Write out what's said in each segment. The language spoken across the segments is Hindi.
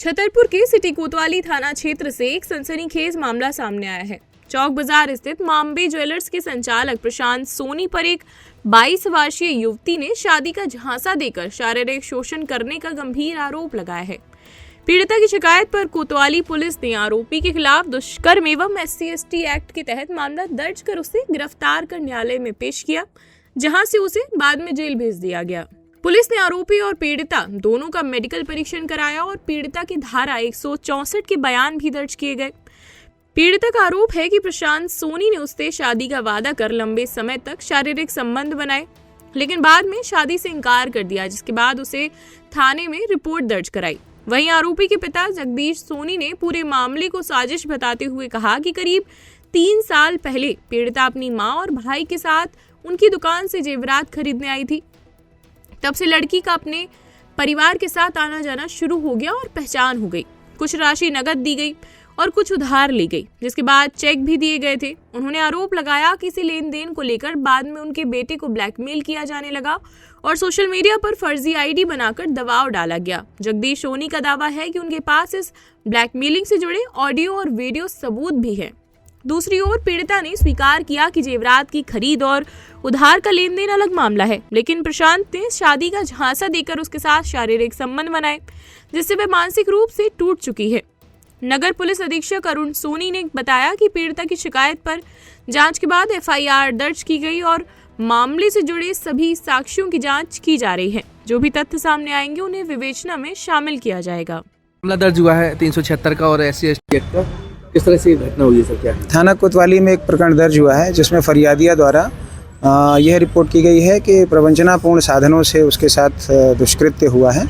छतरपुर के सिटी कोतवाली थाना क्षेत्र से एक सनसनीखेज मामला सामने आया है। चौक बाजार स्थित माम्बे ज्वेलर्स के संचालक प्रशांत सोनी पर एक 22 वर्षीय युवती ने शादी का झांसा देकर शारीरिक शोषण करने का गंभीर आरोप लगाया है। पीड़िता की शिकायत पर कोतवाली पुलिस ने आरोपी के खिलाफ दुष्कर्म एवं SC/ST एक्ट के तहत मामला दर्ज कर उसे गिरफ्तार कर न्यायालय में पेश किया, जहां से उसे बाद में जेल भेज दिया गया। पुलिस ने आरोपी और पीड़िता दोनों का मेडिकल परीक्षण कराया और पीड़िता की धारा 164 के बयान भी दर्ज किए गए। पीड़िता का आरोप है कि प्रशांत सोनी ने उससे शादी का वादा कर लंबे समय तक शारीरिक संबंध बनाए, लेकिन बाद में शादी से इनकार कर दिया, जिसके बाद उसे थाने में रिपोर्ट दर्ज कराई। वहीं आरोपी के पिता जगदीश सोनी ने पूरे मामले को साजिश बताते हुए कहा कि करीब 3 साल पहले पीड़िता अपनी मां और भाई के साथ उनकी दुकान से जेवरात खरीदने आई थी। तब से लड़की का अपने परिवार के साथ आना जाना शुरू हो गया और पहचान हो गई। कुछ राशि नकद दी गई और कुछ उधार ली गई, जिसके बाद चेक भी दिए गए थे। उन्होंने आरोप लगाया कि इसी लेन देन को लेकर बाद में उनके बेटे को ब्लैकमेल किया जाने लगा और सोशल मीडिया पर फर्जी ID बनाकर दबाव डाला गया। जगदीश सोनी का दावा है कि उनके पास इस ब्लैकमेलिंग से जुड़े ऑडियो और वीडियो सबूत भी हैं। दूसरी ओर पीड़िता ने स्वीकार किया कि जेवरात की खरीद और उधार का लेन देन अलग मामला है, लेकिन प्रशांत ने शादी का झांसा देकर उसके साथ शारीरिक संबंध बनाए, जिससे वह मानसिक रूप से टूट चुकी है। नगर पुलिस अधीक्षक अरुण सोनी ने बताया कि पीड़िता की शिकायत पर जांच के बाद FIR दर्ज की गई और मामले से जुड़े सभी साक्ष्यों की जांच की जा रही है। जो भी तथ्य सामने आएंगे उन्हें विवेचना में शामिल किया जाएगा। मामला दर्ज हुआ है 376 का और SC/ST एक्ट का। किस तरह से घटना हुई है सर? क्या थाना कोतवाली में एक प्रकरण दर्ज हुआ है, जिसमें फरियादिया द्वारा यह रिपोर्ट की गई है कि प्रवंचनापूर्ण साधनों से उसके साथ दुष्कृत्य हुआ है।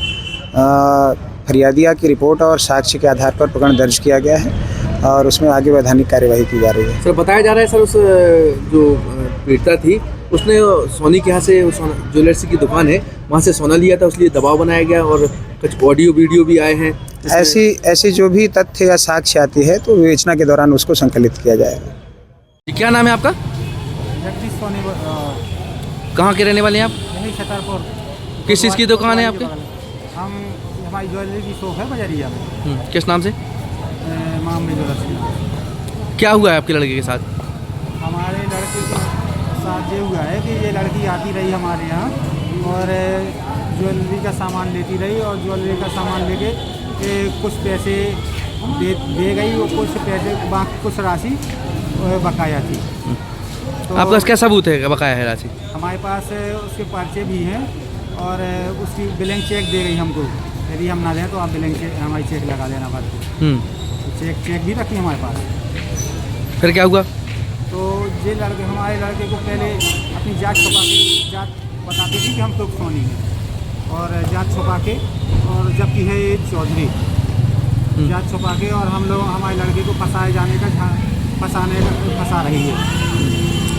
फरियादिया की रिपोर्ट और साक्ष्य के आधार पर प्रकरण दर्ज किया गया है और उसमें आगे वैधानिक कार्यवाही की जा रही है। सर, बताया जा रहा है सर उस जो पीड़िता थी उसने सोनी के यहाँ से ज्वेलर्स की दुकान है, वहाँ से सोना लिया था, उसलिए दबाव बनाया गया और कुछ ऑडियो वीडियो भी आए हैं। ऐसी जो भी तथ्य या साक्ष्य आती है तो विवेचना के दौरान उसको संकलित किया जाएगा। क्या नाम है आपका? जगदीश सोनी। कहाँ के रहने वाले हैं आप? यही छतरपुर। किस चीज़ की दुकान है आपकी? हमारी ज्वेलरी की शॉप है बजरिया में। किस नाम से? माम्बे ज्वेलर्स। क्या हुआ है आपके लड़के के साथ? हमारे लड़के के साथ ये हुआ है कि ये लड़की आती रही हमारे यहाँ और ज्वेलरी का सामान लेती रही और ज्वेलरी का सामान लेके कुछ पैसे दे गई और कुछ पैसे बाकी कुछ राशि बकाया थी। तो आपके पास क्या सबूत है बकाया है राशि? हमारे पास उसके पर्चे भी हैं और उसकी बिलिंग चेक दे गई हमको। यदि हम ना दें तो आप बिलिंग चेक हमारी चेक लगा देना बाद। चेक भी रखी हमारे पास। फिर क्या हुआ? तो ये लड़के हमारे लड़के को पहले अपनी जांच बताती थी कि हम तो सोनी हैं और जांच छुपा के, और जबकि है ये चौधरी। जांच छुपा के और हम लोग हमारे लड़के को फंसाए जाने का फंसा रही है।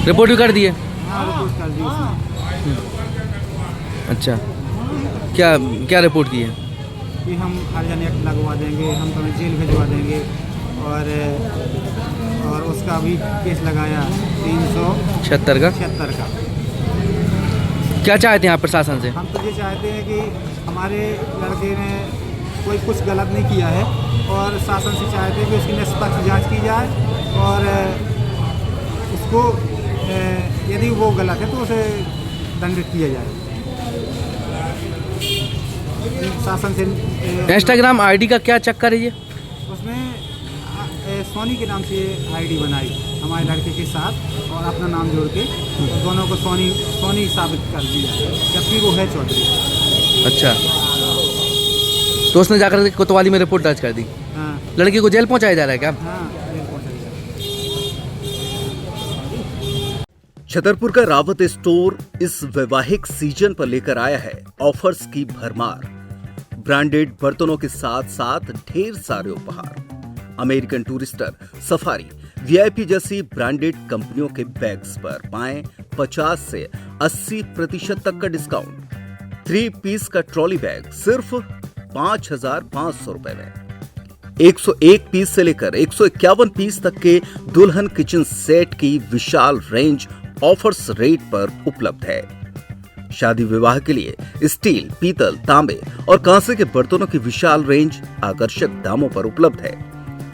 रिपोर्ट भी कर दी है? हाँ, रिपोर्ट कर दी उसने। अच्छा, क्या क्या रिपोर्ट की है? कि हम हरियाणा एक्ट लगवा देंगे, हम तुम्हें जेल भिजवा देंगे और उसका भी केस लगाया 376 का। क्या चाहते हैं आप प्रशासन से? हम तो ये चाहते हैं कि हमारे लड़के ने कोई कुछ गलत नहीं किया है और शासन से चाहते हैं कि उसकी निष्पक्ष जांच की जाए और उसको यदि वो गलत है तो उसे दंडित किया जाए। शासन से इंस्टाग्राम ID का क्या चक्कर है ये? उसमें सोनी के नाम से ID बनाई हमारे लड़के के साथ और अपना नाम जोड़ के दोनों को सोनी साबित कर दिया, जबकि वो है चौधरी। अच्छा, तो उसने जाकर कोतवाली में रिपोर्ट दर्ज कर दी। हाँ। लड़के को जेल पहुंचाया जा रहा है क्या? हाँ, जेल पहुंचाया। छतरपुर का रावत स्टोर इस वैवाहिक सीजन पर लेकर आया है ऑफर्स की भरमार। ब्रांडेड बर्तनों के साथ साथ ढेर सारे उपहार। अमेरिकन टूरिस्टर, सफारी, VIP जैसी ब्रांडेड कंपनियों के बैग्स पर पाएं 50 से 80% तक का डिस्काउंट। 3 पीस का ट्रॉली बैग सिर्फ 5,500 रुपए में। 101 पीस से लेकर 151 पीस तक के दुल्हन किचन सेट की विशाल रेंज ऑफर्स रेट पर उपलब्ध है। शादी विवाह के लिए स्टील, पीतल, तांबे और कांसे के बर्तनों की विशाल रेंज आकर्षक दामों पर उपलब्ध है।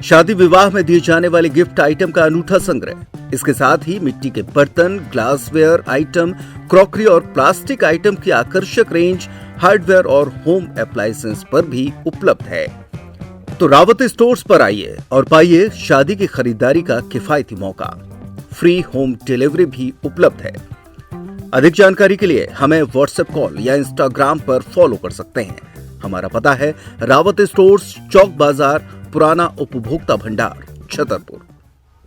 शादी विवाह में दिए जाने वाले गिफ्ट आइटम का अनूठा संग्रह, इसके साथ ही मिट्टी के बर्तन, ग्लासवेयर आइटम, क्रॉकरी और प्लास्टिक आइटम की आकर्षक रेंज हार्डवेयर और होम अप्लायंसेस पर भी उपलब्ध है। तो रावत स्टोर्स पर आइए और पाइए शादी की खरीदारी का किफायती मौका। फ्री होम डिलीवरी भी उपलब्ध है। अधिक जानकारी के लिए हमें व्हाट्सएप कॉल या इंस्टाग्राम पर फॉलो कर सकते हैं। हमारा पता है रावत स्टोर्स, चौक बाजार, पुराना उपभोक्ता भंडार, छतरपुर।